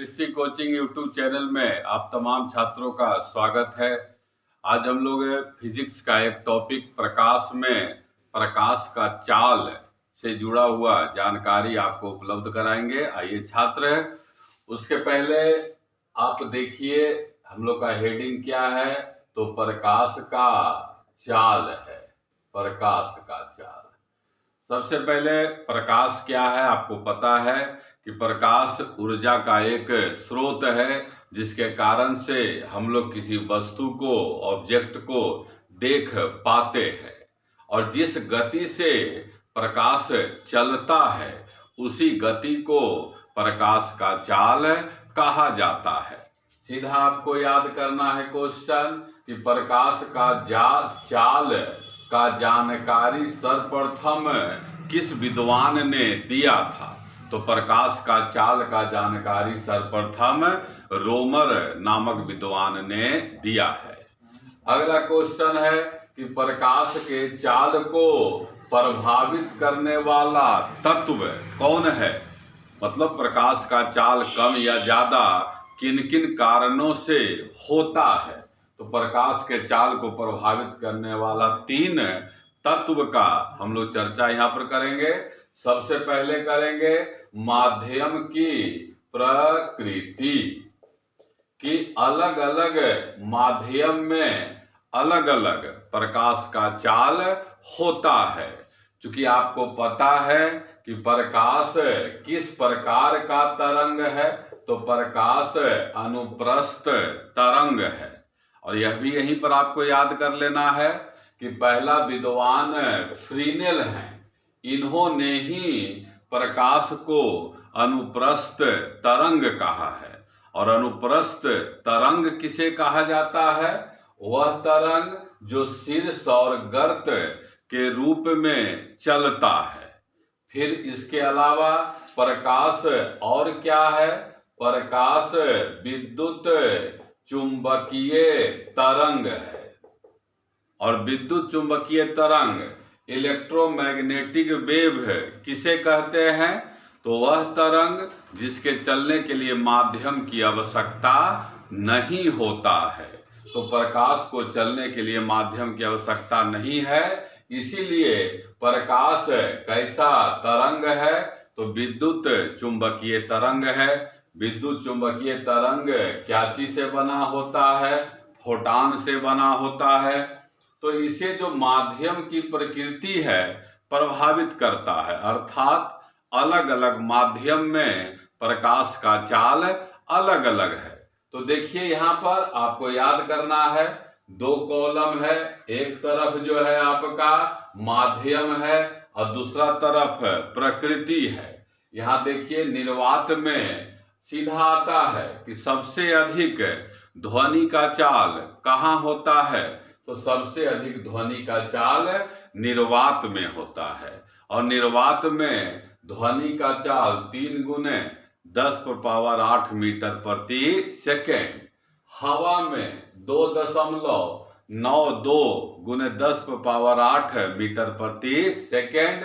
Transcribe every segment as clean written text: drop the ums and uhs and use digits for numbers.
दृष्टि coaching YouTube channel में आप तमाम छात्रों का स्वागत है। आज हम लोग फिजिक्स का एक टॉपिक प्रकाश में प्रकाश का चाल से जुड़ा हुआ जानकारी आपको उपलब्ध कराएंगे। आइए छात्र, उसके पहले आप देखिए हम लोग का हेडिंग क्या है। तो प्रकाश का चाल है। प्रकाश का चाल, सबसे पहले प्रकाश क्या है आपको पता है कि प्रकाश ऊर्जा का एक स्रोत है जिसके कारण से हम लोग किसी वस्तु को, ऑब्जेक्ट को देख पाते हैं। और जिस गति से प्रकाश चलता है उसी गति को प्रकाश का चाल कहा जाता है। सीधा आपको याद करना है क्वेश्चन कि प्रकाश का चाल का जानकारी सर्वप्रथम किस विद्वान ने दिया था। तो प्रकाश का चाल का जानकारी सर्वप्रथम रोमर नामक विद्वान ने दिया है। अगला क्वेश्चन है कि प्रकाश के चाल को प्रभावित करने वाला तत्व कौन है। मतलब प्रकाश का चाल कम या ज्यादा किन किन कारणों से होता है। तो प्रकाश के चाल को प्रभावित करने वाला 3 तत्व का हम लोग चर्चा यहाँ पर करेंगे। सबसे पहले करेंगे माध्यम की प्रकृति, कि अलग अलग माध्यम में अलग अलग प्रकाश का चाल होता है। क्योंकि आपको पता है कि प्रकाश किस प्रकार का तरंग है। तो प्रकाश अनुप्रस्थ तरंग है। और यह भी यहीं पर आपको याद कर लेना है कि पहला विद्वान फ्रीनेल हैं। इन्होंने ही प्रकाश को अनुप्रस्थ तरंग कहा है। और अनुप्रस्थ तरंग किसे कहा जाता है? वह तरंग जो शीर्ष और गर्त के रूप में चलता है। फिर इसके अलावा प्रकाश और क्या है? प्रकाश विद्युत चुंबकीय तरंग है। और विद्युत चुंबकीय तरंग, इलेक्ट्रोमैग्नेटिक वेव किसे कहते हैं? तो वह तरंग जिसके चलने के लिए माध्यम की आवश्यकता नहीं होता है। तो प्रकाश को चलने के लिए माध्यम की आवश्यकता नहीं है, इसीलिए प्रकाश कैसा तरंग है? तो विद्युत चुंबकीय तरंग है। विद्युत चुंबकीय तरंग क्या चीज से बना होता है? फोटॉन से बना होता है। तो इसे जो माध्यम की प्रकृति है प्रभावित करता है। अर्थात अलग अलग माध्यम में प्रकाश का चाल अलग अलग है। तो देखिए यहाँ पर आपको याद करना है 2 कॉलम है। एक तरफ जो है आपका माध्यम है और दूसरा तरफ प्रकृति है। यहाँ देखिए निर्वात में सीधा आता है कि सबसे अधिक ध्वनि का चाल कहाँ होता है? तो सबसे अधिक ध्वनि का चाल निर्वात में होता है। और निर्वात में ध्वनि का चाल 3 गुने 10⁸ मीटर प्रति सेकेंड। हवा में 2.92 गुने 10⁸ मीटर प्रति सेकेंड।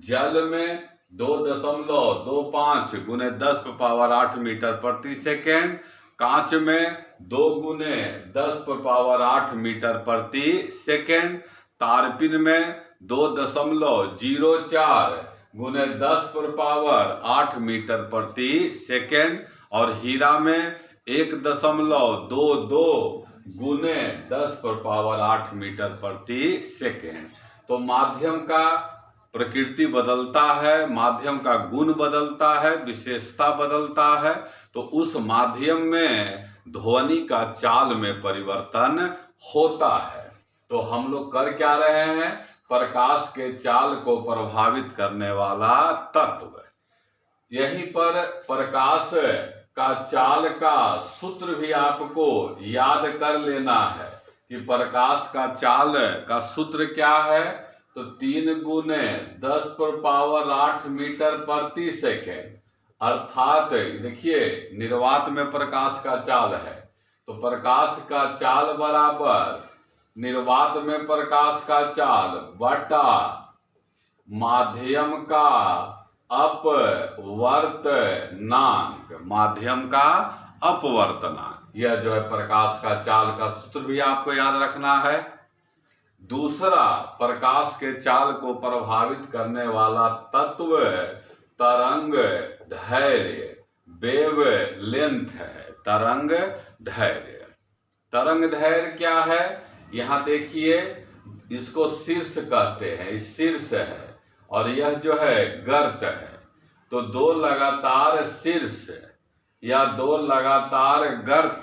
जल में 2.25 गुने 10⁸ मीटर प्रति सेकेंड। कांच में 2 गुने 10⁸ मीटर प्रति सेकेंड। तारपीन में 2.04 गुने 10⁸ मीटर प्रति सेकेंड। और हीरा में 1.22 गुने 10⁸ मीटर प्रति सेकेंड। तो माध्यम का प्रकृति बदलता है, माध्यम का गुण बदलता है, विशेषता बदलता है। तो उस माध्यम में ध्वनि का चाल में परिवर्तन होता है। तो हम लोग कर क्या रहे हैं? प्रकाश के चाल को प्रभावित करने वाला तत्व। यहीं पर प्रकाश का चाल का सूत्र भी आपको याद कर लेना है कि प्रकाश का चाल का सूत्र क्या है? तो 3 गुने 10⁸ मीटर प्रति सेकेंड। अर्थात देखिए निर्वात में प्रकाश का चाल है तो प्रकाश का चाल बराबर निर्वात में प्रकाश का चाल बटा माध्यम का अपवर्तनांक, माध्यम का अपवर्तनांक। यह जो है प्रकाश का चाल का सूत्र भी आपको याद रखना है। दूसरा, प्रकाश के चाल को प्रभावित करने वाला तत्व तरंग दैर्घ्य, वेव लेंथ है। तरंग दैर्घ्य, तरंग दैर्घ्य क्या है? यहाँ देखिए, इसको शीर्ष कहते हैं, इस शीर्ष है और यह जो है गर्त है। तो दो लगातार शीर्ष या दो लगातार गर्त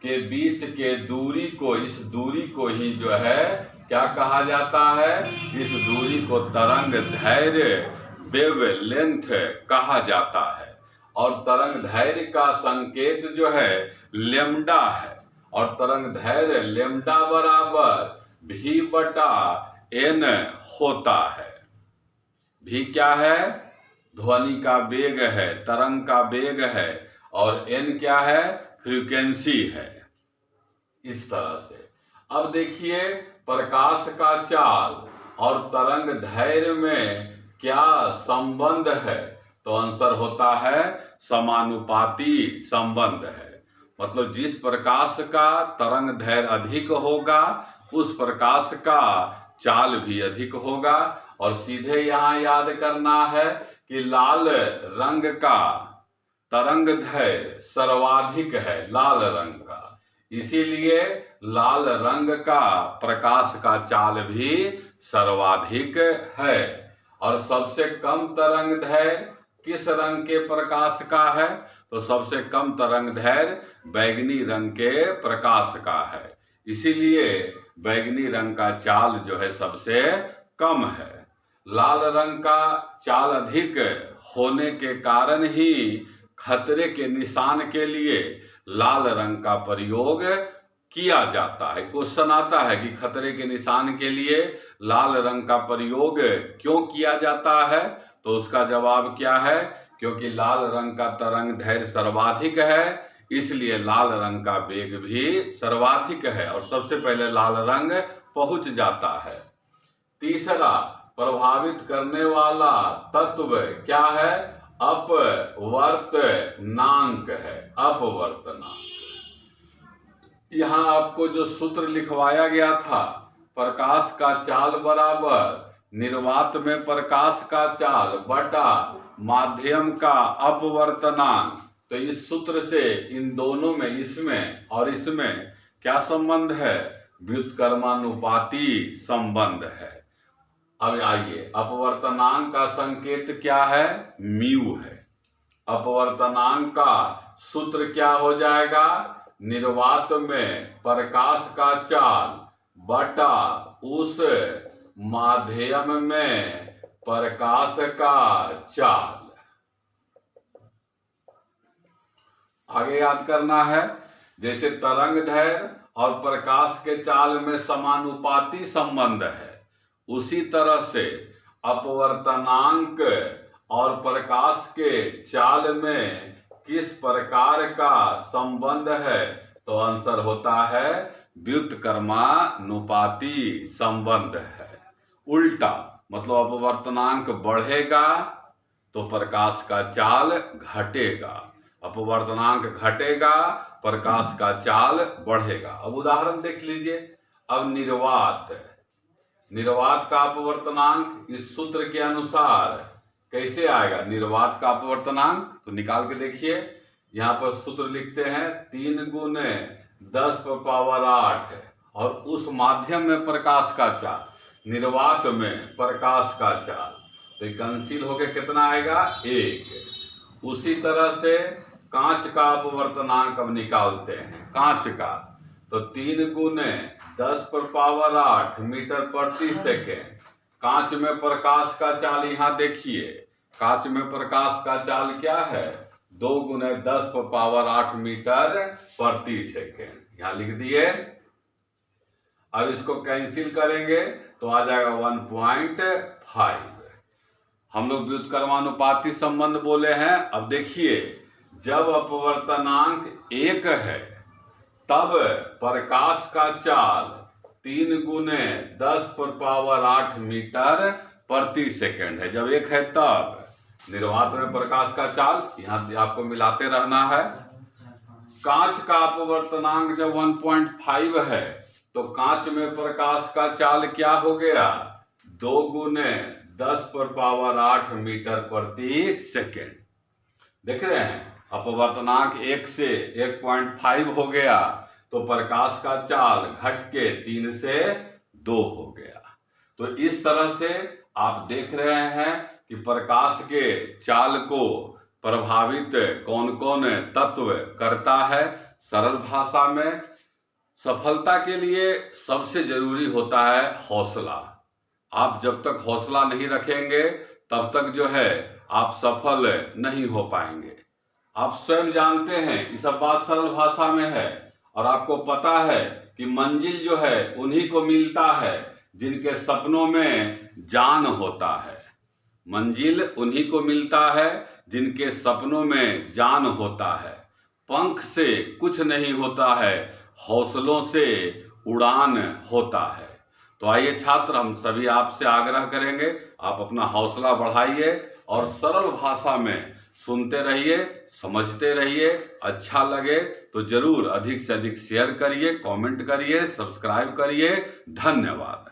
के बीच के दूरी को, इस दूरी को ही जो है क्या कहा जाता है? इस दूरी को तरंग दैर्घ्य, वेव लेंथ कहा जाता है। और तरंग दैर्घ्य का संकेत जो है लैम्डा है, और तरंग दैर्घ्य लैम्डा बराबर v बटा n होता है। v क्या है? ध्वनि का वेग है, तरंग का वेग है, और n क्या है? फ्रीक्वेंसी है। इस तरह से अब देखिए, प्रकाश का चाल और तरंग दैर्घ्य में क्या संबंध है? तो आंसर होता है समानुपाती संबंध है। मतलब जिस प्रकाश का तरंग दैर्घ्य अधिक होगा, उस प्रकाश का चाल भी अधिक होगा। और सीधे यहाँ याद करना है कि लाल रंग का तरंग दैर्घ्य सर्वाधिक है, लाल रंग का, इसीलिए लाल रंग का प्रकाश का चाल भी सर्वाधिक है। और सबसे कम तरंग दैर्घ्य किस रंग के प्रकाश का है? तो सबसे कम तरंग दैर्घ्य बैंगनी रंग के प्रकाश का है, इसीलिए बैंगनी रंग का चाल जो है सबसे कम है। लाल रंग का चाल अधिक होने के कारण ही खतरे के निशान के लिए लाल रंग का प्रयोग किया जाता है। क्वेश्चन आता है कि खतरे के निशान के लिए लाल रंग का प्रयोग क्यों किया जाता है? तो उसका जवाब क्या है? क्योंकि लाल रंग का तरंग दैर्घ्य सर्वाधिक है, इसलिए लाल रंग का वेग भी सर्वाधिक है और सबसे पहले लाल रंग पहुंच जाता है। तीसरा, प्रभावित करने वाला तत्व क्या है? अपवर्तनांक है, अपवर्तनांक। यहाँ आपको जो सूत्र लिखवाया गया था, प्रकाश का चाल बराबर निर्वात में प्रकाश का चाल बटा माध्यम का अपवर्तनांक, तो इस सूत्र से इन दोनों में, इसमें और इसमें क्या संबंध है? व्युत्क्रमानुपाती संबंध है। अब आइए, अपवर्तनांक का संकेत क्या है? म्यू है। अपवर्तनांक का सूत्र क्या हो जाएगा? निर्वात में प्रकाश का चाल बटा उस माध्यम में प्रकाश का चाल। आगे याद करना है, जैसे तरंग दैर्घ्य और प्रकाश के चाल में समानुपाती संबंध है, उसी तरह से अपवर्तनांक और प्रकाश के चाल में किस प्रकार का संबंध है? तो आंसर होता है व्युत्क्रमानुपाती संबंध है। उल्टा, मतलब अपवर्तनांक बढ़ेगा तो प्रकाश का चाल घटेगा, अपवर्तनांक घटेगा प्रकाश का चाल बढ़ेगा। अब उदाहरण देख लीजिए। अब निर्वात का अपवर्तनांक इस सूत्र के अनुसार कैसे आएगा? निर्वात का अपवर्तनांक तो निकाल के देखिए, यहाँ पर सूत्र लिखते हैं 3 गुने 10⁸ और उस माध्यम में प्रकाश का चाल, निर्वात में प्रकाश का चाल, तो कैंसिल होके कितना आएगा? 1। उसी तरह से कांच का अपवर्तनांक अब निकालते हैं। कांच का तो 3 गुने 10⁸ मीटर प्रति सेकेंड। कांच में प्रकाश का चाल यहाँ देखिए, कांच में प्रकाश का चाल क्या है? 2 गुने 10⁸ मीटर प्रति सेकेंड। यहाँ लिख दिए। अब इसको कैंसिल करेंगे तो आ जाएगा 1.5। हम लोग व्युत्क्रमानुपाती संबंध बोले हैं। अब देखिए, जब अपवर्तनांक 1 है तब प्रकाश का चाल 3 गुने 10⁸ मीटर प्रति सेकेंड है। जब 1 है तब निर्वात में प्रकाश का चाल, यहाँ आपको मिलाते रहना है। कांच का अपवर्तनांक जब 1.5 है तो कांच में प्रकाश का चाल क्या हो गया, 2 गुने 10⁸ मीटर प्रति सेकेंड। देख रहे हैं, अपवर्तनांक 1 से 1.5 हो गया तो प्रकाश का चाल घट के 3 से 2 हो गया। तो इस तरह से आप देख रहे हैं कि प्रकाश के चाल को प्रभावित कौन कौन तत्व करता है। सरल भाषा में सफलता के लिए सबसे जरूरी होता है हौसला। आप जब तक हौसला नहीं रखेंगे तब तक जो है आप सफल नहीं हो पाएंगे। आप स्वयं जानते हैं, ये सब बात सरल भाषा में है, और आपको पता है कि मंजिल जो है उन्हीं को मिलता है जिनके सपनों में जान होता है। मंजिल उन्हीं को मिलता है जिनके सपनों में जान होता है। पंख से कुछ नहीं होता है, हौसलों से उड़ान होता है। तो आइए छात्र, हम सभी आपसे आग्रह करेंगे, आप अपना हौसला बढ़ाइए और सरल भाषा में सुनते रहिए, समझते रहिए। अच्छा लगे तो जरूर अधिक से अधिक शेयर करिए, कमेंट करिए, सब्सक्राइब करिए। धन्यवाद।